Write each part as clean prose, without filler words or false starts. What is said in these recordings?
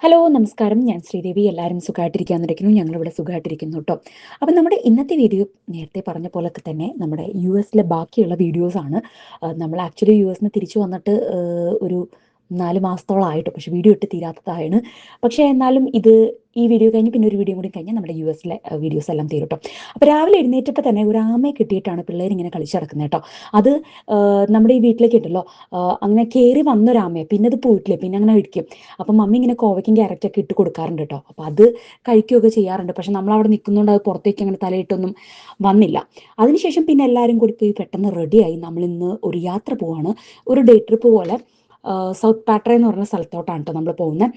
Hello നമസ്കാരം. ഞാൻ ശ്രീദേവി. എല്ലാവരും സുഖമായിട്ടിരിക്കാന്നിരിക്കുന്നു. ഞങ്ങളിവിടെ സുഖമായിട്ടിരിക്കുന്നു കേട്ടോ. അപ്പം നമ്മുടെ ഇന്നത്തെ വീഡിയോ നേരത്തെ പറഞ്ഞ പോലൊക്കെ തന്നെ നമ്മുടെ യുഎസിലെ ബാക്കിയുള്ള വീഡിയോസാണ്. നമ്മൾ ആക്ച്വലി യുഎസിന്ന് തിരിച്ചു വന്നിട്ട് ഒരു 4 മാസത്തോളമായിട്ട്, പക്ഷേ വീഡിയോ ഇട്ട് തീരാത്തതാണ്. പക്ഷേ എന്നാലും ഈ വീഡിയോ കഴിഞ്ഞ് പിന്നെ ഒരു വീഡിയോ കൂടി കഴിഞ്ഞാൽ നമ്മുടെ യുഎസിലെ വീഡിയോസ് എല്ലാം തീരും കേട്ടോ. അപ്പോൾ രാവിലെ എഴുന്നേറ്റപ്പോൾ തന്നെ ഒരു ആമയെ കിട്ടിയിട്ടാണ് പിള്ളേരിങ്ങനെ കളിച്ച് നടക്കുന്നത് കേട്ടോ. അത് നമ്മുടെ ഈ വീട്ടിലേക്ക് ഉണ്ടല്ലോ, അങ്ങനെ കയറി വന്നൊരാമയെ പിന്നെ അത് പോയിട്ടില്ലേ, പിന്നെ അങ്ങനെ ഇരിക്കും. അപ്പം മമ്മി ഇങ്ങനെ കോവയ്ക്കും ക്യാരറ്റൊക്കെ ഇട്ട് കൊടുക്കാറുണ്ട് കേട്ടോ. അപ്പം അത് കഴിക്കുകയൊക്കെ ചെയ്യാറുണ്ട്. പക്ഷെ നമ്മളവിടെ നിൽക്കുന്നതുകൊണ്ട് അത് പുറത്തേക്ക് അങ്ങനെ തലയിട്ടൊന്നും വന്നില്ല. അതിനുശേഷം പിന്നെ എല്ലാവരും കൂടി പോയി പെട്ടെന്ന് റെഡിയായി. നമ്മളിന്ന് ഒരു യാത്ര പോവാണ്. ഒരു ഡേ ട്രിപ്പ് പോലെ സൗത്ത് പാട്ര എന്ന് പറഞ്ഞ സ്ഥലത്തോട്ടാണ് കേട്ടോ നമ്മൾ പോകുന്നത്.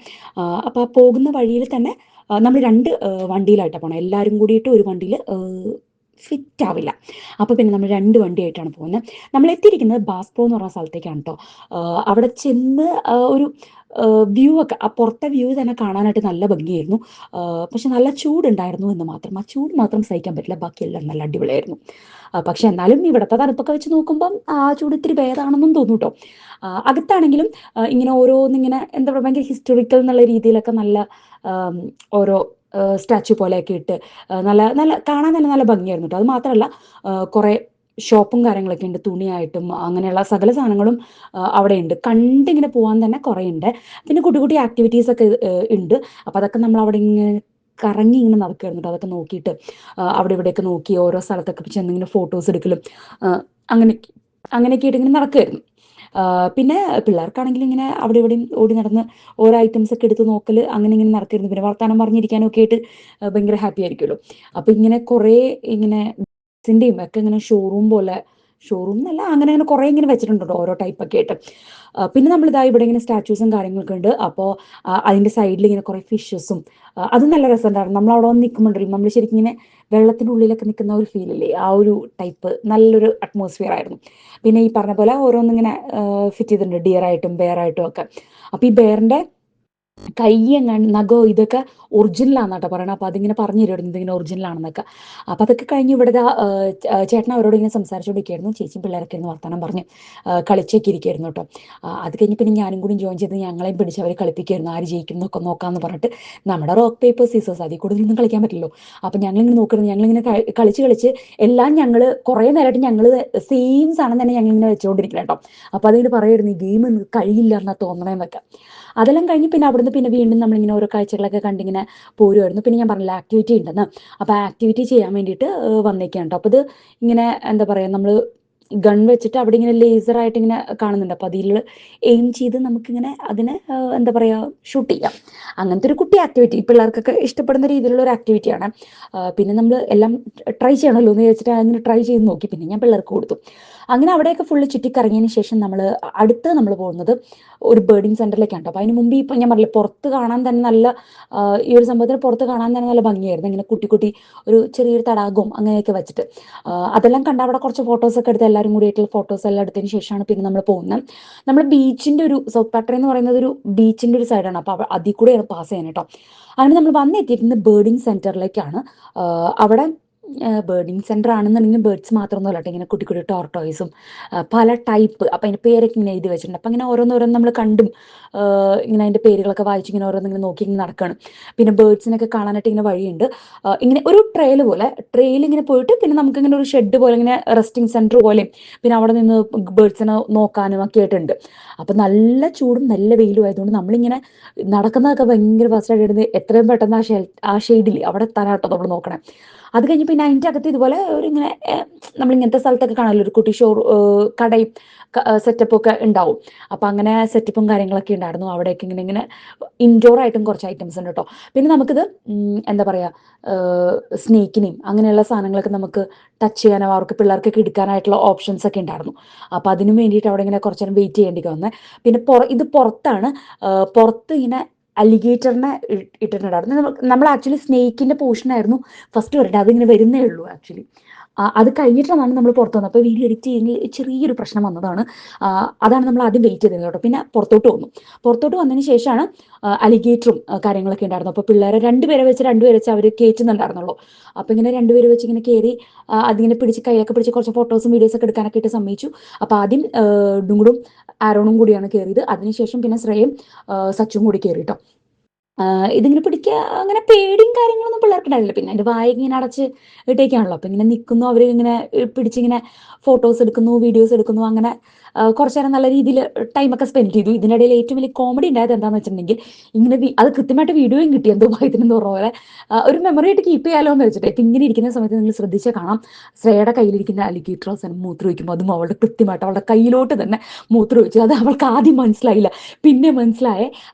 അപ്പോൾ ആ പോകുന്ന വഴിയിൽ തന്നെ നമ്മൾ രണ്ട് വണ്ടിയിലായിട്ടാണ് പോകണം. എല്ലാവരും കൂടിയിട്ട് ഒരു വണ്ടിയിൽ ഫിറ്റ് ആവില്ല. അപ്പോൾ പിന്നെ നമ്മൾ രണ്ട് വണ്ടിയായിട്ടാണ് പോകുന്നത്. നമ്മൾ എത്തിയിരിക്കുന്നത് ബാസ്പോ എന്ന് പറഞ്ഞ സ്ഥലത്തേക്കാണ് കേട്ടോ. അവിടെ ചെന്ന് ഒരു വ്യൂ ഒക്കെ, ആ പുറത്തെ വ്യൂ തന്നെ കാണാനായിട്ട് നല്ല ഭംഗിയായിരുന്നു. പക്ഷെ നല്ല ചൂടുണ്ടായിരുന്നു എന്ന് മാത്രം. ആ ചൂട് മാത്രം സഹിക്കാൻ പറ്റില്ല, ബാക്കിയെല്ലാം നല്ല അടിപൊളിയായിരുന്നു. പക്ഷെ എന്നാലും ഇവിടുത്തെ തണുപ്പൊക്കെ വെച്ച് നോക്കുമ്പം ആ ചൂട് ഇത്തിരി ഭേദമാണെന്നും തോന്നും കേട്ടോ. അകത്താണെങ്കിലും ഇങ്ങനെ ഓരോന്നിങ്ങനെ എന്താ പറയുക, ഭയങ്കര ഹിസ്റ്റോറിക്കൽ എന്നുള്ള രീതിയിലൊക്കെ നല്ല ആം, ഓരോ സ്റ്റാച്ചു പോലെയൊക്കെ ഇട്ട് നല്ല നല്ല കാണാൻ തന്നെ നല്ല ഭംഗിയായിരുന്നു കേട്ടോ. അത് മാത്രമല്ല കുറേ ഷോപ്പും കാര്യങ്ങളൊക്കെ ഉണ്ട്. തുണിയായിട്ടും അങ്ങനെയുള്ള സകല സാധനങ്ങളും അവിടെ ഉണ്ട്. കണ്ടിങ്ങനെ പോകാൻ തന്നെ കുറേ ഉണ്ട്. പിന്നെ കുട്ടി കുട്ടി ആക്ടിവിറ്റീസ് ഒക്കെ ഉണ്ട്. അപ്പോൾ അതൊക്കെ നമ്മൾ അവിടെ ഇങ്ങനെ കറങ്ങി ഇങ്ങനെ നടക്കുമായിരുന്നു കേട്ടോ. അതൊക്കെ നോക്കിയിട്ട് അവിടെ ഇവിടെയൊക്കെ നോക്കി ഓരോ സ്ഥലത്തൊക്കെ ചെന്നിങ്ങനെ ഫോട്ടോസ് എടുക്കലും അങ്ങനെ അങ്ങനെയൊക്കെ ആയിട്ട് ഇങ്ങനെ നടക്കുമായിരുന്നു. പിന്നെ പിള്ളേർക്കാണെങ്കിൽ ഇങ്ങനെ അവിടെ ഇവിടെയും ഓടി നടന്ന് ഓരോ ഐറ്റംസ് ഒക്കെ എടുത്ത് നോക്കൽ അങ്ങനെ ഇങ്ങനെ നടക്കായിരുന്നു. പിന്നെ വർത്താനം പറഞ്ഞിരിക്കാനും ഒക്കെ ആയിട്ട് ഭയങ്കര ഹാപ്പി ആയിരിക്കുമല്ലോ. അപ്പം ഇങ്ങനെ കുറേ ഇങ്ങനെ ിന്റെയും ഒക്കെ ഇങ്ങനെ ഷോറൂം പോലെ, ഷോറൂം എന്നല്ല, അങ്ങനെ അങ്ങനെ കുറേ ഇങ്ങനെ വെച്ചിട്ടുണ്ട് ഓരോ ടൈപ്പ് ഒക്കെ ആയിട്ട്. പിന്നെ നമ്മളിതാ ഇവിടെ ഇങ്ങനെ സ്റ്റാച്യൂസും കാര്യങ്ങളൊക്കെ ഉണ്ട്. അപ്പോൾ അതിൻ്റെ സൈഡിൽ ഇങ്ങനെ കുറേ ഫിഷസും, അത് നല്ല രസമുണ്ടായിരുന്നു. നമ്മൾ അവിടെ വന്ന് നിൽക്കുമ്പോണ്ടല്ലോ, നമ്മൾ ശരിക്കും ഇങ്ങനെ വെള്ളത്തിനുള്ളിലൊക്കെ നിൽക്കുന്ന ഒരു ഫീലില്ലേ, ആ ഒരു ടൈപ്പ് നല്ലൊരു അറ്റ്മോസ്ഫിയർ ആയിരുന്നു. പിന്നെ ഈ പറഞ്ഞ പോലെ ഓരോന്നിങ്ങനെ ഫിറ്റ് ചെയ്തിട്ടുണ്ട്, ഡിയറായിട്ടും ബെയറായിട്ടും ഒക്കെ. അപ്പോൾ ഈ ബെയറിൻ്റെ കൈ എങ്ങാണ്ട് നഖോ ഇതൊക്കെ ഒറിജിനലാണെന്ന് കേട്ടോ പറയണം. അപ്പോൾ അതിങ്ങനെ പറഞ്ഞു തരുമായിരുന്നു ഇതിങ്ങനെ ഒറിജിനലാണെന്നൊക്കെ. അപ്പോൾ അതൊക്കെ കഴിഞ്ഞ് ഇവിടെ ചേട്ടൻ അവരോട് ഇങ്ങനെ സംസാരിച്ചുകൊണ്ടിരിക്കുകയായിരുന്നു. ചേച്ചിയും പിള്ളേരൊക്കെ ഇരുന്ന് വർത്തമാനം പറഞ്ഞ് കളിച്ചൊക്കെ ഇരിക്കുകയായിരുന്നു കേട്ടോ. അത് കഴിഞ്ഞ് പിന്നെ ഞാനും കൂടി ജോയിൻ ചെയ്ത് ഞങ്ങളെയും പിടിച്ച് അവർ കളിപ്പിക്കുകയായിരുന്നു. ആര് ജയിക്കും എന്നൊക്കെ നോക്കാമെന്ന് പറഞ്ഞിട്ട്. നമ്മുടെ റോക്ക് പേപ്പർ സീസേഴ്സ്, അതിൽ കൂടുതലൊന്നും കളിക്കാൻ പറ്റില്ലല്ലോ. അപ്പം ഞങ്ങളിങ്ങനെ നോക്കുന്നത്, ഞങ്ങളിങ്ങനെ കളിച്ച് കളിച്ച് എല്ലാം ഞങ്ങൾ കുറേ നേരമായിട്ട് ഞങ്ങൾ സെയിം സാധനം തന്നെ ഞങ്ങളിങ്ങനെ വെച്ചുകൊണ്ടിരിക്കണം കേട്ടോ. അപ്പോൾ അതിങ്ങനെ പറയുമായിരുന്നു, ഈ ഗെയിം കഴിയില്ല എന്നാണ് തോന്നണേന്നൊക്കെ. അതെല്ലാം കഴിഞ്ഞ് പിന്നെ അവിടുന്ന് പിന്നെ വീണ്ടും നമ്മളിങ്ങനെ ഓരോ കാഴ്ചകളൊക്കെ കണ്ടിങ്ങനെ പോരുമായിരുന്നു. പിന്നെ ഞാൻ പറഞ്ഞില്ല ആക്ടിവിറ്റി ഉണ്ടെന്ന്. അപ്പോൾ ആക്ടിവിറ്റി ചെയ്യാൻ വേണ്ടിയിട്ട് വന്നേക്കാണ് കേട്ടോ. അപ്പോൾ ഇത് ഇങ്ങനെ എന്താ പറയുക, നമ്മൾ ഗൺ വെച്ചിട്ട് അവിടെ ഇങ്ങനെ ലേസറായിട്ട് ഇങ്ങനെ കാണുന്നുണ്ട്. അപ്പോൾ അതിൽ എയിം ചെയ്ത് നമുക്കിങ്ങനെ അതിനെ എന്താ പറയുക, ഷൂട്ട് ചെയ്യാം. അങ്ങനത്തെ ഒരു കുട്ടി ആക്ടിവിറ്റി, പിള്ളേർക്കൊക്കെ ഇഷ്ടപ്പെടുന്ന രീതിയിലുള്ള ഒരു ആക്ടിവിറ്റിയാണ്. പിന്നെ നമ്മൾ എല്ലാം ട്രൈ ചെയ്യണമല്ലോ എന്ന് വെച്ചിട്ട് അങ്ങനെ ട്രൈ ചെയ്ത് നോക്കി. പിന്നെ ഞാൻ പിള്ളേർക്ക് കൊടുത്തു. അങ്ങനെ അവിടെയൊക്കെ ഫുള്ള് ചുറ്റിക്കറങ്ങിയതിന് ശേഷം അടുത്ത് നമ്മൾ പോകുന്നത് ഒരു ബേർഡിങ് സെന്ററിലേക്കാണ് കേട്ടോ. അപ്പോൾ അതിന് മുമ്പ് ഇപ്പം ഞാൻ പറഞ്ഞില്ലേ, പുറത്ത് കാണാൻ തന്നെ നല്ല ഈ ഒരു സംഭവത്തിന് പുറത്ത് കാണാൻ തന്നെ നല്ല ഭംഗിയായിരുന്നു. ഇങ്ങനെ കുട്ടി കുട്ടി ഒരു ചെറിയൊരു തടാകവും അങ്ങനെയൊക്കെ വെച്ചിട്ട് അതെല്ലാം കണ്ട് അവിടെ കുറച്ച് ഫോട്ടോസൊക്കെ എടുത്ത് എല്ലാവരും കൂടിയിട്ടുള്ള ഫോട്ടോസ് എല്ലാം എടുത്തതിന് ശേഷമാണ് പിന്നെ നമ്മൾ പോകുന്നത്. നമ്മൾ ബീച്ചിൻ്റെ ഒരു സൗത്ത് പാട്ര എന്ന് പറയുന്നത് ഒരു ബീച്ചിൻ്റെ ഒരു സൈഡാണ്. അപ്പോൾ അതിൽ കൂടെയാണ് പാസ് ചെയ്യാൻ കേട്ടോ. അങ്ങനെ നമ്മൾ വന്നെത്തിയിരിക്കുന്നത് ബേർഡിങ് സെന്ററിലേക്കാണ്. അവിടെ ബേർഡിങ് സെന്റർ ആണെന്നുണ്ടെങ്കിൽ ബേർഡ്സ് മാത്രമൊന്നുമല്ല കേട്ടോ, ഇങ്ങനെ കുട്ടി കുട്ടി ടോർട്ടോയ്സും പല ടൈപ്പ്. അപ്പം അതിൻ്റെ പേരൊക്കെ ഇങ്ങനെ എഴുതി വെച്ചിട്ടുണ്ട്. അപ്പം ഇങ്ങനെ ഓരോന്നോരോന്ന് നമ്മൾ കണ്ടും ഇങ്ങനെ അതിൻ്റെ പേരുകളൊക്കെ വായിച്ച് ഇങ്ങനെ ഓരോന്നിങ്ങനെ നോക്കി ഇങ്ങനെ നടക്കുകയാണ്. പിന്നെ ബേർഡ്സിനൊക്കെ കാണാനായിട്ട് ഇങ്ങനെ വഴിയുണ്ട്. ഇങ്ങനെ ഒരു ട്രെയിൽ പോലെ, ട്രെയിൽ ഇങ്ങനെ പോയിട്ട് പിന്നെ നമുക്കിങ്ങനെ ഒരു ഷെഡ് പോലെ, ഇങ്ങനെ റെസ്റ്റിംഗ് സെൻറ്റർ പോലെയും പിന്നെ അവിടെ നിന്ന് ബേർഡ്സിനെ നോക്കാനും ഒക്കെ ആയിട്ടുണ്ട്. അപ്പം നല്ല ചൂടും നല്ല വെയിലും ആയതുകൊണ്ട് നമ്മളിങ്ങനെ നടക്കുന്നതൊക്കെ ഭയങ്കര ഫാസ്റ്റായിട്ട് എടുത്ത് എത്രയും പെട്ടെന്ന് ആ ഷെയ്ഡിൽ അവിടെ എത്താനാട്ടോ നമ്മൾ നോക്കണേ. അത് കഴിഞ്ഞ് പിന്നെ അതിൻ്റെ അകത്ത് ഇതുപോലെ ഒരു ഇങ്ങനെ നമ്മളിങ്ങനത്തെ സ്ഥലത്തൊക്കെ കാണാമല്ലോ, ഒരു കുട്ടി കടയും സെറ്റപ്പും ഒക്കെ ഉണ്ടാവും. അപ്പം അങ്ങനെ സെറ്റപ്പും കാര്യങ്ങളൊക്കെ ഉണ്ടായിരുന്നു. അവിടെയൊക്കെ ഇങ്ങനെ ഇങ്ങനെ ഇൻഡോർ ആയിട്ടും കുറച്ച് ഐറ്റംസ് ഉണ്ട് കേട്ടോ. പിന്നെ നമുക്കിത് എന്താ പറയുക, സ്നേക്കിനെയും അങ്ങനെയുള്ള സാധനങ്ങളൊക്കെ നമുക്ക് ടച്ച് ചെയ്യാനോ അവർക്ക് പിള്ളേർക്കൊക്കെ എടുക്കാനായിട്ടുള്ള ഓപ്ഷൻസ് ഒക്കെ ഉണ്ടായിരുന്നു. അപ്പോൾ അതിനും വേണ്ടിയിട്ട് അവിടെ ഇങ്ങനെ കുറച്ച് നേരം വെയിറ്റ് ചെയ്യേണ്ടി വന്നത്. പിന്നെ ഇത് പുറത്താണ്. പുറത്ത് ഇങ്ങനെ അലിഗേറ്ററിനെ ഇട്ടിട്ടുണ്ടായിരുന്നു. നമ്മൾ ആക്ച്വലി സ്നേക്കിൻ്റെ പോർഷനായിരുന്നു ഫസ്റ്റ് വരട്ടെ. അതിങ്ങനെ വരുന്നേ ഉള്ളൂ ആക്ച്വലി. അത് കഴിഞ്ഞിട്ടാണ് നമ്മൾ പുറത്ത് വന്നത്. അപ്പോൾ വീഡിയോ എഡിറ്റ് ചെയ്യുന്നതിൽ ചെറിയൊരു പ്രശ്നം വന്നതാണ്. അതാണ് നമ്മൾ ആദ്യം വെയിറ്റ് ചെയ്തത് കേട്ടോ. പിന്നെ പുറത്തോട്ട് വന്നു. പുറത്തോട്ട് വന്നതിന് ശേഷമാണ് അലിഗേറ്ററും കാര്യങ്ങളൊക്കെ ഉണ്ടായിരുന്നു. അപ്പോൾ പിള്ളേരെ രണ്ടുപേരെ വെച്ച് അവർ കയറ്റുന്നുണ്ടായിരുന്നുള്ളൂ. അപ്പോൾ ഇങ്ങനെ രണ്ടുപേരെ വെച്ച് ഇങ്ങനെ കയറി അതിങ്ങനെ പിടിച്ച് കയ്യിലൊക്കെ പിടിച്ച് കുറച്ച് ഫോട്ടോസും വീഡിയോസൊക്കെ എടുക്കാനൊക്കെ ആയിട്ട് സമ്മതിച്ചു. അപ്പോൾ ആദ്യം ഡുങ്കുടും ആരോണും കൂടിയാണ് കയറിയത്. അതിനുശേഷം പിന്നെ ശ്രേയും സച്ചും കൂടി കയറി കേട്ടോ. ഇതിങ്ങനെ പിടിക്കുക അങ്ങനെ പേടിയും കാര്യങ്ങളൊന്നും പിള്ളേർക്കുണ്ടാവില്ല. പിന്നെ അതിൻ്റെ വായ ഇങ്ങനെ അടച്ച് ഇട്ടേക്കാണല്ലോ. അപ്പം ഇങ്ങനെ നിൽക്കുന്നു, അവർ ഇങ്ങനെ പിടിച്ചിങ്ങനെ ഫോട്ടോസ് എടുക്കുന്നു, വീഡിയോസ് എടുക്കുന്നു. അങ്ങനെ കുറച്ച് നേരം നല്ല രീതിയിൽ ടൈമൊക്കെ സ്പെൻഡ് ചെയ്തു. ഇതിനിടയിൽ ഏറ്റവും വലിയ കോമഡി ഉണ്ടായത് എന്താണെന്ന് വെച്ചിട്ടുണ്ടെങ്കിൽ, ഇങ്ങനെ അത് കൃത്യമായിട്ട് വീഡിയോയും കിട്ടി, എന്തോ ഭാഗ്യത്തിനെന്ന് പറഞ്ഞ പോലെ. ഒരു മെമ്മറി ആയിട്ട് കീപ്പ് ചെയ്യാലോ എന്ന് വെച്ചിട്ട്. ഇപ്പം ഇങ്ങനെ ഇരിക്കുന്ന സമയത്ത് നിങ്ങൾ ശ്രദ്ധിച്ചാൽ കാണാം, ശ്രേയയുടെ കയ്യിലിരിക്കുന്ന അലിഗേറ്റർ അവസാനം മൂത്രം ഒഴിക്കുമ്പോൾ അതും അവളുടെ കൃത്യമായിട്ട് അവളുടെ കയ്യിലോട്ട് തന്നെ മൂത്രം ഒഴിച്ചു. അത് അവൾക്ക് ആദ്യം മനസ്സിലായില്ല, പിന്നെ മനസ്സിലായേ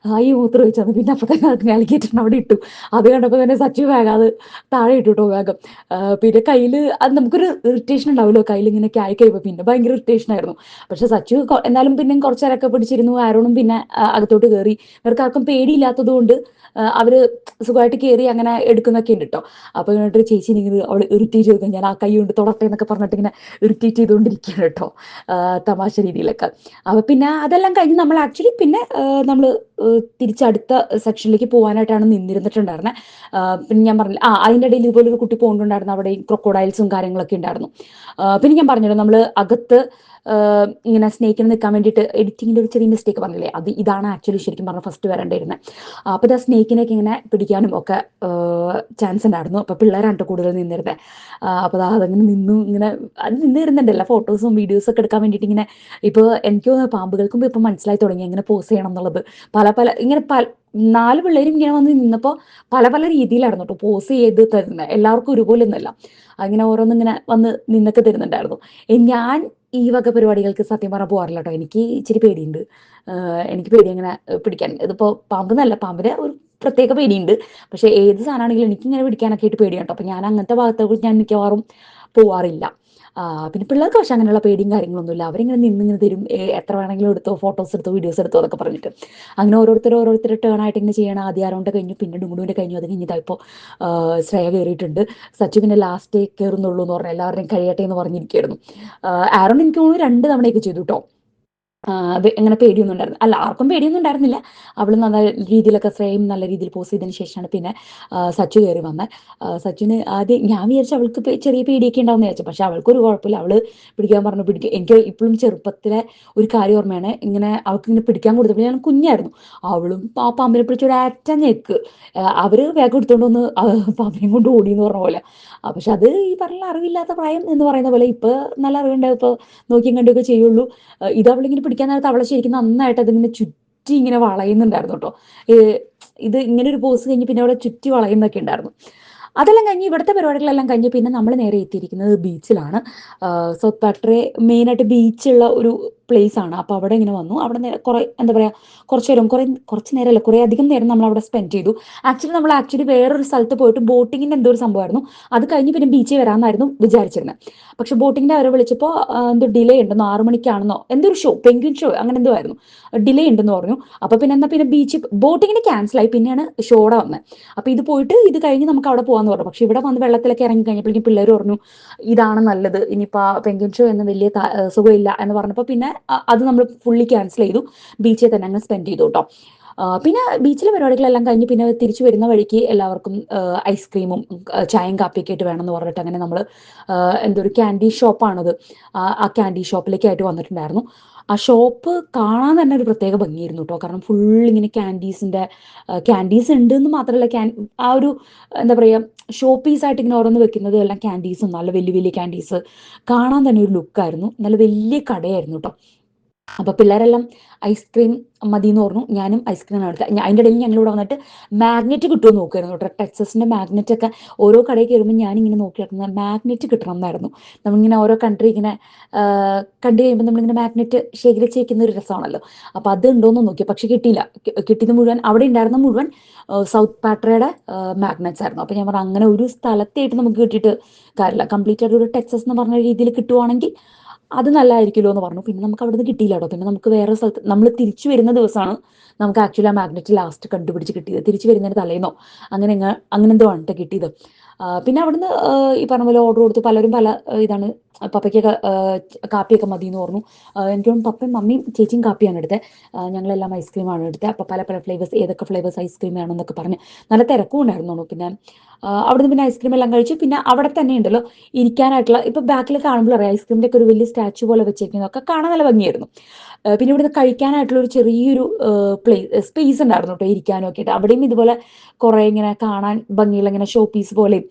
ഈ മൂത്രം ഒഴിച്ചത്. പിന്നെ അപ്പം തന്നെ അലിഗേറ്ററിന് അവിടെ ഇട്ടു. അത് കണ്ടപ്പോൾ തന്നെ സച്ചു വേഗം അത് താഴെ ഇട്ടു കേട്ടോ വേഗം. പിന്നെ കയ്യിൽ അത് നമുക്കൊരു ഇറിറ്റേഷൻ ഉണ്ടാവുമല്ലോ, കയ്യിൽ ഇങ്ങനെ ആയി കഴിയുമ്പോൾ പിന്നെ ഭയങ്കര ഇറിറ്റേഷൻ ആയിരുന്നു. പക്ഷെ സച്ചു എന്നാലും പിന്നെ കുറച്ച് നേരമൊക്കെ പിടിച്ചിരുന്നു. ആരോണും പിന്നെ അകത്തോട്ട് കയറി. ഇവർക്ക് ആർക്കും പേടിയില്ലാത്തത് കൊണ്ട് അവര് സുഖമായിട്ട് കയറി അങ്ങനെ എടുക്കുന്നൊക്കെ ഉണ്ട് കേട്ടോ. അപ്പൊ എന്നിട്ട് ചേച്ചി ഇങ്ങനെ അവൾ ഇറിറ്റേറ്റ് ചെയ്തു, ഞാൻ ആ കൈ കൊണ്ട് തൊടട്ടെ എന്നൊക്കെ പറഞ്ഞിട്ട് ഇങ്ങനെ ഇറിറ്റേറ്റ് ചെയ്തുകൊണ്ടിരിക്കുകയാണ് കേട്ടോ, തമാശ രീതിയിലൊക്കെ. അപ്പൊ പിന്നെ അതെല്ലാം കഴിഞ്ഞ് നമ്മൾ ആക്ച്വലി പിന്നെ നമ്മൾ തിരിച്ചടുത്ത സെക്ഷനിലേക്ക് പോകാനായിട്ടാണ് നിന്നിരുന്നിട്ടുണ്ടായിരുന്നത്. പിന്നെ ഞാൻ പറഞ്ഞില്ല, അതിൻ്റെ ഇടയിൽ ഇതുപോലെ ഒരു കുട്ടി പോകുന്നുണ്ടായിരുന്നു, അവിടെ ക്രൊക്കോഡൈൽസും കാര്യങ്ങളൊക്കെ ഉണ്ടായിരുന്നു. പിന്നെ ഞാൻ പറഞ്ഞല്ലോ, നമ്മൾ അകത്ത് ഇങ്ങനെ സ്നേക്കിന് നിൽക്കാൻ വേണ്ടിയിട്ട് എഡിറ്റിങ്ങിൻ്റെ ഒരു ചെറിയ മിസ്റ്റേക്ക് പറഞ്ഞില്ലേ, ഇതാണ് ആക്ച്വലി ശരിക്കും പറഞ്ഞാൽ ഫസ്റ്റ് വരേണ്ടിയിരുന്നത്. അപ്പോൾ ആ സ്നേക്കിനെയൊക്കെ ഇങ്ങനെ പിടിക്കാനും ഒക്കെ ചാൻസ് ഉണ്ടായിരുന്നു. അപ്പോൾ പിള്ളേരാണ് കൂടുതൽ നിന്നിരുന്നത്. അപ്പോൾ അതങ്ങനെ നിന്നു, ഇങ്ങനെ അത് നിന്നിരുന്നുണ്ടല്ലോ, ഫോട്ടോസും വീഡിയോസും ഒക്കെ എടുക്കാൻ വേണ്ടിയിട്ട്. ഇങ്ങനെ ഇപ്പോൾ എനിക്ക് തോന്നുന്നു പാമ്പുകൾക്കും ഇപ്പം മനസ്സിലായി തുടങ്ങി എങ്ങനെ പോസ് ചെയ്യണം എന്നുള്ളത്. പല പല ഇങ്ങനെ 4 പിള്ളേരും ഇങ്ങനെ വന്ന് നിന്നപ്പോൾ പല പല രീതിയിലായിരുന്നു കേട്ടോ പോസ് ചെയ്ത് തരുന്നത്. എല്ലാവർക്കും ഒരുപോലെ ഒന്നല്ല, അങ്ങനെ ഓരോന്നിങ്ങനെ വന്ന് നിന്നൊക്കെ തരുന്നുണ്ടായിരുന്നു. ഞാൻ ഈ വക പരിപാടികൾക്ക് സത്യം പറഞ്ഞാൽ പോകാറില്ല കേട്ടോ. എനിക്ക് ഇച്ചിരി പേടിയുണ്ട്. എനിക്ക് പേടി അങ്ങനെ പിടിക്കാൻ. ഇതിപ്പോൾ പാമ്പ് എന്നല്ല, പാമ്പിന് ഒരു പ്രത്യേക പേടിയുണ്ട്. പക്ഷെ ഏത് സാധനമാണെങ്കിലും എനിക്കിങ്ങനെ പിടിക്കാനൊക്കെ ആയിട്ട് പേടിയാണ് കേട്ടോ. അപ്പം ഞാൻ അങ്ങനത്തെ ഭാഗത്തേക്ക് ഞാൻ മിക്കവാറും പോവാറില്ല. പിന്നെ പിള്ളേർക്ക് പക്ഷെ അങ്ങനെയുള്ള പേടിയും കാര്യങ്ങളൊന്നുമില്ല. അവരിങ്ങനെ നിന്നിങ്ങനെ തരും, എത്ര വേണമെങ്കിലും എടുത്തോ, ഫോട്ടോസ് എടുത്തോ, വീഡിയോസ് എടുത്തോ എന്നൊക്കെ പറഞ്ഞിട്ട്. അങ്ങനെ ഓരോരുത്തർ ടേൺ ആയിട്ട് ഇങ്ങനെ ചെയ്യണം. ആദ്യം ആരോണ്ട് കഴിഞ്ഞു, പിന്നെ ഡുങ്കുടുവിൻ്റെ കഴിഞ്ഞു, അത് കഴിഞ്ഞിട്ട് ഇപ്പോൾ ശ്രേയ കയറിയിട്ടുണ്ട്. സച്ചു പിന്നെ ലാസ്റ്റ് കയറുന്നുള്ളൂ എന്ന് പറഞ്ഞാൽ എല്ലാവരുടെയും കഴിയട്ടെ എന്ന് പറഞ്ഞിരിക്കുകയായിരുന്നു. ആരോൺ എനിക്ക് തോന്നുന്നു 2 തവണയൊക്കെ ചെയ്തു കേട്ടോ. അങ്ങനെ പേടിയൊന്നും ഉണ്ടായിരുന്നു, അല്ല ആർക്കും പേടിയൊന്നും ഉണ്ടായിരുന്നില്ല. അവൾ നല്ല രീതിയിലൊക്കെ ഫ്രെയിം നല്ല രീതിയിൽ പോസ് ചെയ്തതിന് ശേഷമാണ് പിന്നെ സച്ചു കയറി വന്നത്. സച്ചുവിന് ആദ്യം ഞാൻ വിചാരിച്ചു അവൾക്ക് ചെറിയ പേടിയൊക്കെ ഉണ്ടാവും എന്ന് വിചാരിച്ചു. പക്ഷെ അവൾക്കൊരു കുഴപ്പമില്ല, അവള് പിടിക്കാൻ പറഞ്ഞു പിടിക്കുക. എനിക്ക് ഇപ്പോഴും ചെറുപ്പത്തിലെ ഒരു കാര്യം ഓർമ്മയാണ്, ഇങ്ങനെ അവൾക്ക് ഇങ്ങനെ പിടിക്കാൻ കൊടുത്തപ്പോൾ ഞാൻ കുഞ്ഞായിരുന്നു. അവളും ആ പാമ്പിനെ പിടിച്ചൊരു അറ്റ ഞെക്ക്. അവര് വേഗം എടുത്തോണ്ട് വന്ന് പാമ്പിനെയും കൊണ്ട് ഓടി എന്ന് പറഞ്ഞ പോലെ. പക്ഷെ അത് ഈ പറഞ്ഞ അറിവില്ലാത്ത പ്രായം എന്ന് പറയുന്ന പോലെ. ഇപ്പൊ നല്ല അറിവുണ്ടാവും, ഇപ്പൊ നോക്കിയും കണ്ടുമൊക്കെ ചെയ്യുള്ളൂ. ഇത് അവളിങ്ങനെ പിടിക്കാൻ നേരത്ത് അവളെ ശരിക്കും നന്നായിട്ട് അതിങ്ങനെ ചുറ്റി ഇങ്ങനെ വളയുന്നുണ്ടായിരുന്നു കേട്ടോ. ഇത് ഇങ്ങനെ ഒരു പോസ് കഴിഞ്ഞ് പിന്നെ അവളെ ചുറ്റി വളയുന്നൊക്കെ ഉണ്ടായിരുന്നു. അതെല്ലാം കഴിഞ്ഞ് ഇവിടുത്തെ പരിപാടികളെല്ലാം കഴിഞ്ഞ് പിന്നെ നമ്മൾ നേരെ എത്തിയിരിക്കുന്നത് ബീച്ചിലാണ്. സൗത്ത് പാട്രെ മെയിനായിട്ട് ബീച്ചുള്ള ഒരു പ്ലേസ് ആണ്. അപ്പോൾ അവിടെ ഇങ്ങനെ വന്നു. അവിടെ കുറേ എന്താ പറയുക, കുറച്ച് നേരമല്ല, കുറേ അധികം നേരം നമ്മൾ അവിടെ സ്പെൻഡ് ചെയ്തു. ആക്ച്വലി വേറൊരു സ്ഥലത്ത് പോയിട്ട് ബോട്ടിങ്ങിൻ്റെ എന്തോ ഒരു സംഭവമായിരുന്നു. അത് കഴിഞ്ഞ് പിന്നെ ബീച്ചിൽ വരാമെന്നായിരുന്നു വിചാരിച്ചിരുന്നത്. പക്ഷെ ബോട്ടിങ്ങിൻ്റെ അവരെ വിളിച്ചപ്പോൾ എന്തോ ഡിലേ ഉണ്ടെന്നോ, 6 മണിക്കാണെന്നോ എന്തോ ഒരു ഷോ, പെൻഗ്വിൻ ഷോ അങ്ങനെ എന്തോ ആയിരുന്നു, ഡിലേ ഉണ്ടെന്ന് പറഞ്ഞു. അപ്പോൾ പിന്നെ എന്നാൽ പിന്നെ ബോട്ടിങ്ങിന് ക്യാൻസലായി. പിന്നെയാണ് ഷോടെ വന്നത്. അപ്പോൾ ഇത് പോയിട്ട് ഇത് കഴിഞ്ഞ് നമുക്ക് അവിടെ പോകാമെന്ന് പറഞ്ഞു. പക്ഷെ ഇവിടെ വന്ന് വെള്ളത്തിലൊക്കെ ഇറങ്ങി കഴിഞ്ഞപ്പോഴേക്കും പിള്ളേർ പറഞ്ഞു ഇതാണ് നല്ലത്, ഇനിയിപ്പോൾ പെൻഗ്വിൻ ഷോ എന്ന് വലിയ സുഖമില്ല എന്ന് പറഞ്ഞപ്പോൾ പിന്നെ അത് നമ്മൾ ഫുള്ളി ക്യാൻസൽ ചെയ്തു. ബീച്ചിൽ തന്നെ അങ്ങ് സ്പെൻഡ് ചെയ്തു കേട്ടോ. പിന്നെ ബീച്ചിലെ പരിപാടികളെല്ലാം കഴിഞ്ഞ് പിന്നെ തിരിച്ചു വരുന്ന വഴിക്ക് എല്ലാവർക്കും ഐസ്ക്രീമും ചായയും കാപ്പിയൊക്കെ ആയിട്ട് വേണമെന്ന് പറഞ്ഞിട്ട് അങ്ങനെ നമ്മൾ എന്തൊരു ക്യാൻഡി ഷോപ്പാണത്, ആ ക്യാൻഡി ഷോപ്പിലേക്കായിട്ട് വന്നിട്ടുണ്ടായിരുന്നു. ആ ഷോപ്പ് കാണാൻ തന്നെ ഒരു പ്രത്യേക ഭംഗിയായിരുന്നു കേട്ടോ. കാരണം ഫുൾ ഇങ്ങനെ ക്യാൻഡീസ് ഉണ്ട് എന്ന് മാത്രമല്ല, ആ ഒരു എന്താ പറയുക, ഷോ പീസായിട്ട് ഇങ്ങനെ ഓരോന്ന് വെക്കുന്നത് എല്ലാം ക്യാൻഡീസും, നല്ല വലിയ വലിയ ക്യാൻഡീസ്, കാണാൻ തന്നെ ഒരു ലുക്കായിരുന്നു. നല്ല വലിയ കടയായിരുന്നു കേട്ടോ. അപ്പോൾ പിള്ളേരെല്ലാം ഐസ്ക്രീം മതി എന്ന് പറഞ്ഞു. ഞാനും ഐസ്ക്രീമാണ് എടുത്തത്. അതിൻ്റെ ഇടയിൽ ഞങ്ങളിവിടെ വന്നിട്ട് മാഗ്നറ്റ് കിട്ടുമെന്ന് നോക്കുമായിരുന്നു കേട്ടോ. ടെക്സസിൻ്റെ മാഗ്നറ്റൊക്കെ ഓരോ കടയിൽ കയറുമ്പോൾ ഞാനിങ്ങനെ നോക്കി നടക്കുന്നത് മാഗ്നറ്റ് കിട്ടണം എന്നായിരുന്നു. നമ്മളിങ്ങനെ ഓരോ കൺട്രി ഇങ്ങനെ കണ്ടു കഴിയുമ്പോൾ നമ്മളിങ്ങനെ മാഗ്നറ്റ് ശേഖരിച്ച് വയ്ക്കുന്ന ഒരു രസമാണല്ലോ. അപ്പോൾ അത് ഉണ്ടോയെന്ന് നോക്കി, പക്ഷെ കിട്ടിയില്ല. കിട്ടിയത് മുഴുവൻ അവിടെ ഉണ്ടായിരുന്ന മുഴുവൻ സൗത്ത് പാട്രയുടെ മാഗ്നറ്റ്സ് ആയിരുന്നു. അപ്പോൾ ഞാൻ പറഞ്ഞു അങ്ങനെ ഒരു സ്ഥലത്തായിട്ട് നമുക്ക് കിട്ടിയിട്ട് കാര്യമില്ല, കംപ്ലീറ്റ് ആയിട്ട് ഒരു ടെക്സസ് എന്ന് പറഞ്ഞ രീതിയിൽ കിട്ടുവാണെങ്കിൽ അത് നല്ലതായിരിക്കുമല്ലോ എന്ന് പറഞ്ഞു. പിന്നെ നമുക്ക് അവിടെ നിന്ന് കിട്ടിയില്ല കേട്ടോ. പിന്നെ നമുക്ക് വേറെ സ്ഥലത്ത് നമ്മൾ തിരിച്ചു വരുന്ന ദിവസമാണ് നമുക്ക് ആക്ച്വലി ആ മാഗ്നറ്റ് ലാസ്റ്റ് കണ്ടുപിടിച്ച് കിട്ടിയത്. തിരിച്ചു വരുന്നതിന് തലേന്നോ അങ്ങനെ എന്തോ ആണ് കിട്ടിയത്. പിന്നെ അവിടുന്ന് ഈ പറഞ്ഞ പോലെ ഓർഡർ കൊടുത്തു. പലരും പല ഇതാണ്, പപ്പയ്ക്കൊക്കെ കാപ്പിയൊക്കെ മതി എന്ന് പറഞ്ഞു. എനിക്ക് തോന്നുന്നു പപ്പയും മമ്മിയും ചേച്ചിയും കാപ്പിയാണ് എടുത്തത്. ഞങ്ങളെല്ലാം ഐസ്ക്രീമാണ് എടുത്തത്. അപ്പോൾ പല പല ഫ്ലേവേഴ്സ്, ഏതൊക്കെ ഫ്ലേവേഴ്സ് ഐസ്ക്രീം വേണമെന്നൊക്കെ പറഞ്ഞ് നല്ല തിരക്കും ഉണ്ടായിരുന്നു. പിന്നെ അവിടുന്ന് പിന്നെ ഐസ്ക്രീം എല്ലാം കഴിച്ചു. പിന്നെ അവിടെ തന്നെ ഉണ്ടല്ലോ ഇരിക്കാനായിട്ടുള്ള, ഇപ്പൊ ബാക്കിൽ കാണുമ്പോൾ അറിയാം ഐസ്ക്രീമിന്റെ ഒക്കെ ഒരു വലിയ സ്റ്റാച്ചു പോലെ വെച്ചേക്കുന്നതൊക്കെ കാണാൻ നല്ല ഭംഗിയായിരുന്നു. പിന്നെ ഇവിടുന്ന് കഴിക്കാനായിട്ടുള്ള ഒരു ചെറിയൊരു സ്പേസ് ഉണ്ടായിരുന്നു കേട്ടോ, ഇരിക്കാനും ഒക്കെ ആയിട്ട്. അവിടെയും ഇതുപോലെ കുറെ ഇങ്ങനെ കാണാൻ ഭംഗിയുള്ള ഇങ്ങനെ ഷോ പീസ് പോലെയും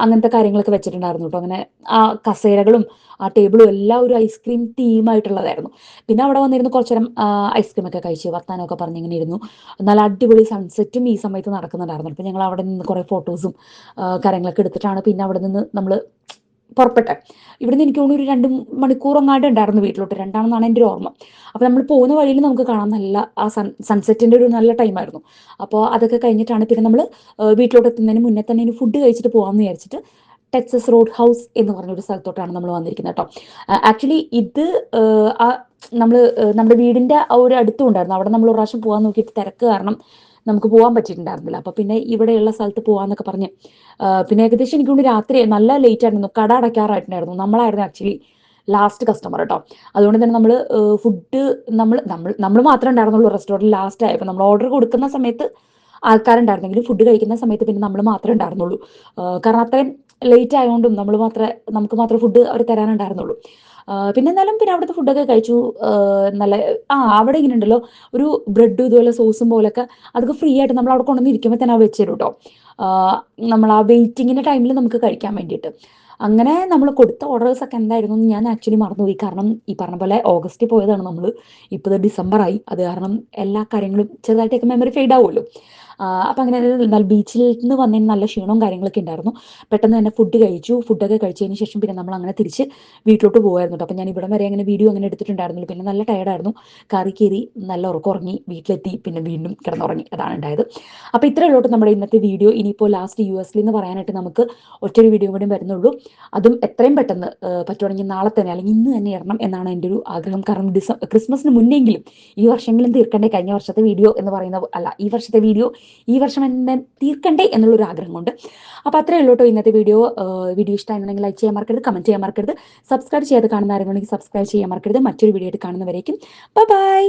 അങ്ങനത്തെ കാര്യങ്ങളൊക്കെ വെച്ചിട്ടുണ്ടായിരുന്നു കേട്ടോ. അങ്ങനെ ആ കസേരകളും ആ ടേബിളും എല്ലാം ഒരു ഐസ്ക്രീം തീമായിട്ടുള്ളതായിരുന്നു. പിന്നെ അവിടെ വന്നിരുന്ന് കുറച്ചു നേരം ഐസ്ക്രീം ഒക്കെ കഴിച്ച് വർത്താനമൊക്കെ പറഞ്ഞ് ഇങ്ങനെ ഇരുന്നു. നല്ല അടിപൊളി സൺസെറ്റും ഈ സമയത്ത് നടക്കുന്നുണ്ടായിരുന്നു. അപ്പോൾ ഞങ്ങൾ അവിടെ നിന്ന് കുറേ ഫോട്ടോസും കാര്യങ്ങളൊക്കെ എടുത്തിട്ടാണ് പിന്നെ അവിടെ നിന്ന് നമ്മൾ പുറപ്പെട്ടെ. ഇവിടുന്ന് എനിക്ക് തോന്നുന്നു ഒരു 2 മണിക്കൂർ എങ്ങാണ്ട് ഉണ്ടായിരുന്നു വീട്ടിലോട്ട്, 2 എൻ്റെ ഒരു ഓർമ്മ. അപ്പോൾ നമ്മൾ പോകുന്ന വഴിയിൽ നമുക്ക് കാണാം നല്ല ആ സൺസെറ്റിൻ്റെ ഒരു നല്ല ടൈമായിരുന്നു. അപ്പോൾ അതൊക്കെ കഴിഞ്ഞിട്ടാണ് പിന്നെ നമ്മൾ വീട്ടിലോട്ട് എത്തുന്നതിന് മുന്നേ തന്നെ ഇനി ഫുഡ് കഴിച്ചിട്ട് പോകാമെന്ന് വിചാരിച്ചിട്ട് ടെക്സസ് റോഡ് ഹൗസ് എന്ന് പറഞ്ഞൊരു സ്ഥലത്തോട്ടാണ് നമ്മൾ വന്നിരിക്കുന്നത് കേട്ടോ. ആക്ച്വലി ഇത് നമ്മൾ നമ്മുടെ വീടിൻ്റെ ആ ഒരു അടുത്തും ഉണ്ടായിരുന്നു. അവിടെ നമ്മൾ ഒരു പ്രാവശ്യം പോകാൻ നോക്കിയിട്ട് തിരക്ക് കാരണം നമുക്ക് പോകാൻ പറ്റിയിട്ടുണ്ടായിരുന്നില്ല. അപ്പോൾ പിന്നെ ഇവിടെയുള്ള സ്ഥലത്ത് പോകാമെന്നൊക്കെ പറഞ്ഞ് പിന്നെ ഏകദേശം എനിക്കൊണ്ട് രാത്രി നല്ല ലേറ്റ് ആയിരുന്നു, കട അടയ്ക്കാറായിട്ടുണ്ടായിരുന്നു. നമ്മളായിരുന്നു ആക്ച്വലി ലാസ്റ്റ് കസ്റ്റമർ കേട്ടോ. അതുകൊണ്ട് തന്നെ നമ്മൾ ഫുഡ് നമ്മൾ നമ്മൾ നമ്മൾ മാത്രമേ ഉണ്ടായിരുന്നുള്ളൂ റെസ്റ്റോറൻറ്റ് ലാസ്റ്റ് ആയപ്പോൾ. നമ്മൾ ഓർഡർ കൊടുക്കുന്ന സമയത്ത് ആൾക്കാരുണ്ടായിരുന്നെങ്കിലും ഫുഡ് കഴിക്കുന്ന സമയത്ത് പിന്നെ നമ്മൾ മാത്രമേ ഉണ്ടായിരുന്നുള്ളൂ. കാരണം അത്രയും ലേറ്റ് ആയതുകൊണ്ടും നമുക്ക് മാത്രമേ ഫുഡ് അവർ തരാനുണ്ടായിരുന്നുള്ളൂ. പിന്നെ എന്നാലും പിന്നെ അവിടുത്തെ ഫുഡൊക്കെ കഴിച്ചു. നല്ല അവിടെ ഇങ്ങനെ ഉണ്ടല്ലോ ഒരു ബ്രെഡും ഇതുപോലെ സോസും പോലൊക്കെ, അതൊക്കെ ഫ്രീ ആയിട്ട് നമ്മൾ അവിടെ കൊണ്ടുവന്ന് ഇരിക്കുമ്പോൾ തന്നെ വെച്ച് തരും കേട്ടോ. നമ്മൾ ആ വെയിറ്റിങ്ങിൻ്റെ ടൈമിൽ നമുക്ക് കഴിക്കാൻ വേണ്ടിയിട്ട്. അങ്ങനെ നമ്മൾ കൊടുത്ത ഓർഡേഴ്സ് ഒക്കെ എന്തായിരുന്നു എന്ന് ഞാൻ ആക്ച്വലി മറന്നുപോയി. കാരണം ഈ പറഞ്ഞ പോലെ ഓഗസ്റ്റിൽ പോയതാണ് നമ്മൾ, ഇപ്പോൾ ഡിസംബർ ആയി. അത് കാരണം എല്ലാ കാര്യങ്ങളും ചെറുതായിട്ടൊക്കെ മെമ്മറി ഫെയ്ഡ് ആവുമല്ലോ. അപ്പം അങ്ങനെ നല്ല ബീച്ചിൽ നിന്ന് വന്നതിന് നല്ല ക്ഷീണവും കാര്യങ്ങളൊക്കെ ഉണ്ടായിരുന്നു. പെട്ടെന്ന് തന്നെ ഫുഡ് കഴിച്ചു. ഫുഡൊക്കെ കഴിച്ചതിന് ശേഷം പിന്നെ നമ്മൾ അങ്ങനെ തിരിച്ച് വീട്ടിലോട്ട് പോകുമായിരുന്നു കേട്ടോ. അപ്പം ഞാൻ ഇവിടം വരെ അങ്ങനെ വീഡിയോ അങ്ങനെ എടുത്തിട്ടുണ്ടായിരുന്നില്ല. പിന്നെ നല്ല ടയർഡായിരുന്നു, കറി കയറി നല്ല ഉറങ്ങി, വീട്ടിലെത്തി പിന്നെ വീണ്ടും കിടന്നുറങ്ങി. അതാണ് ഉണ്ടായത്. അപ്പോൾ ഇത്രയേ ഉള്ളൂ നമ്മുടെ ഇന്നത്തെ വീഡിയോ. ഇനിയിപ്പോൾ ലാസ്റ്റ് US എന്ന് പറയാനായിട്ട് നമുക്ക് ഒറ്റൊരു വീഡിയോ കൂടി വരുന്നുള്ളൂ. അതും എത്രയും പെട്ടെന്ന് പറ്റുവാണെങ്കിൽ നാളെ തന്നെ അല്ലെങ്കിൽ ഇന്ന് തന്നെ ഇടണം എന്നാണ് എൻ്റെ ഒരു ആഗ്രഹം. കാരണം ക്രിസ്മസിന് മുന്നെങ്കിലും ഈ വർഷമെങ്കിലും തീർക്കണ്ടേ, കഴിഞ്ഞ വർഷത്തെ വീഡിയോ എന്ന് പറയുന്ന അല്ല, ഈ വർഷത്തെ വീഡിയോ ഈ വർഷം തന്നെ തീർക്കണ്ടേ എന്നുള്ളൊരു ആഗ്രഹം കൊണ്ട്. അപ്പോൾ അത്രയേ ഉള്ളൂ കേട്ടോ ഇന്നത്തെ വീഡിയോ. വീഡിയോ ഇഷ്ടമായിട്ടുണ്ടെങ്കിൽ ലൈക്ക് ചെയ്യാൻ മറക്കരുത്, കമൻറ്റ് ചെയ്യാൻ മറക്കരുത്, സബ്സ്ക്രൈബ് ചെയ്ത് കാണുന്ന ആരെങ്കിലും സബ്സ്ക്രൈബ് ചെയ്യാൻ മറക്കരുത്. മറ്റൊരു വീഡിയോ ആയിട്ട് കാണുന്നവരേക്കും ബൈ ബൈ.